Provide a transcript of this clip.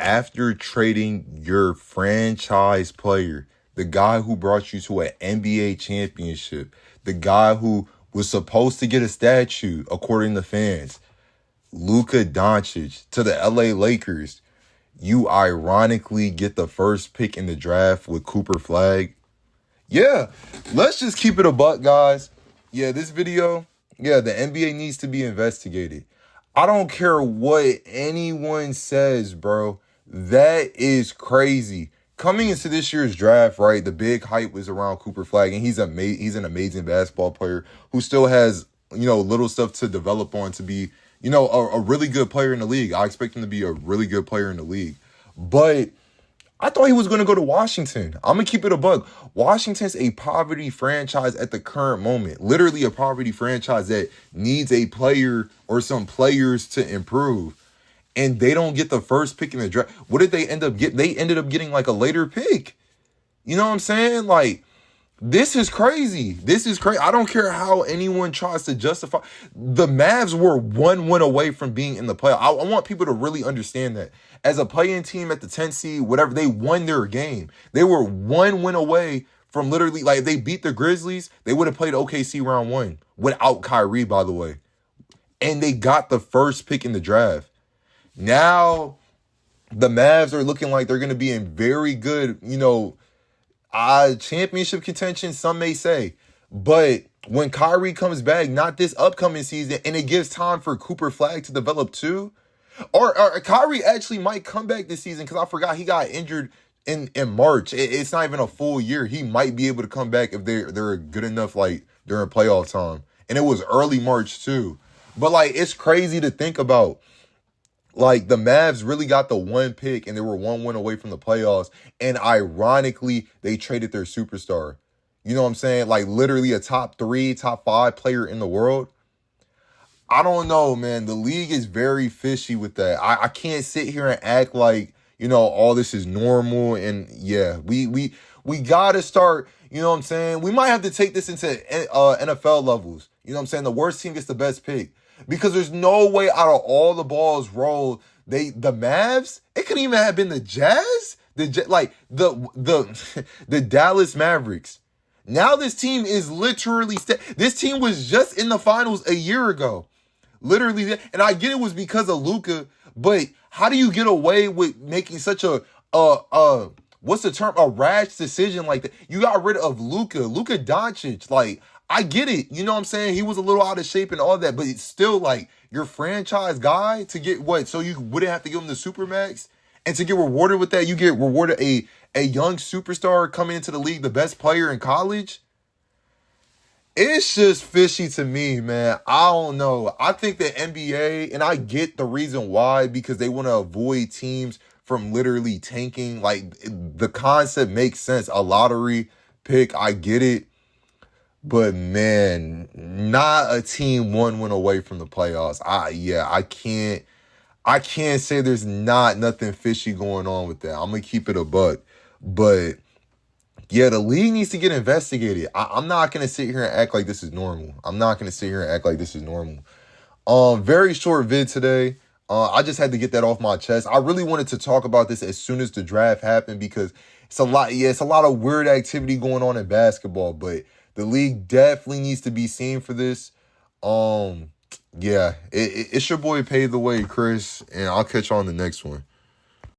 after trading your franchise player, the guy who brought you to an NBA championship, the guy who was supposed to get a statue, according to fans, Luka Doncic, to the LA Lakers, you ironically get the first pick in the draft with Cooper Flag. Yeah, let's just keep it a buck, guys. Yeah, this video, the NBA needs to be investigated. I don't care what anyone says, bro. That is crazy. Coming into this year's draft, right, the big hype was around Cooper Flag, and he's an amazing basketball player who still has, little stuff to develop on to be, a really good player in the league. I expect him to be a really good player in the league. But I thought he was going to go to Washington. I'm going to keep it a buck. Washington's a poverty franchise at the current moment. Literally a poverty franchise that needs a player or some players to improve. And they don't get the first pick in the draft. What did they end up getting? They ended up getting like a later pick. You know what I'm saying? Like, this is crazy. This is crazy. I don't care how anyone tries to justify. The Mavs were 1 win away from being in the playoff. I want people to really understand that. As a play-in team at the 10th seed, whatever, they won their game. They were 1 win away from literally, like, if they beat the Grizzlies, they would have played OKC round 1 without Kyrie, by the way. And they got the first pick in the draft. Now, the Mavs are looking like they're going to be in very good, championship contention, some may say. But when Kyrie comes back, not this upcoming season, and it gives time for Cooper Flag to develop too, or Kyrie actually might come back this season, because I forgot he got injured in March. It's not even a full year. He might be able to come back if they're good enough, like, during playoff time. And it was early March too. But, like, it's crazy to think about. Like, the Mavs really got the 1 pick, and they were 1 win away from the playoffs. And ironically, they traded their superstar. You know what I'm saying? Like, literally a top 3, top 5 player in the world. I don't know, man. The league is very fishy with that. I can't sit here and act like, all this is normal. And yeah, we got to start, you know what I'm saying? We might have to take this into NFL levels. You know what I'm saying? The worst team gets the best pick. Because there's no way out of all the balls rolled, the Mavs, it could even have been the Jazz, the Dallas Mavericks. Now this team is literally, this team was just in the finals a year ago. Literally, and I get it was because of Luka, but how do you get away with making such a what's the term? A rash decision like that? You got rid of Luka Doncic, like, I get it. You know what I'm saying? He was a little out of shape and all that, but it's still like your franchise guy to get what? So you wouldn't have to give him the Supermax? And to get rewarded with that, you get rewarded a young superstar coming into the league, the best player in college? It's just fishy to me, man. I don't know. I think the NBA, and I get the reason why, because they want to avoid teams from literally tanking. Like, the concept makes sense. A lottery pick, I get it. But, man, not a team 1 win away from the playoffs. I can't say there's nothing fishy going on with that. I'm going to keep it a buck. But, yeah, the league needs to get investigated. I'm not going to sit here and act like this is normal. Very short vid today. I just had to get that off my chest. I really wanted to talk about this as soon as the draft happened, because it's a lot of weird activity going on in basketball, but the league definitely needs to be seen for this. It's your boy Pave the Way, Chris, and I'll catch you on the next one.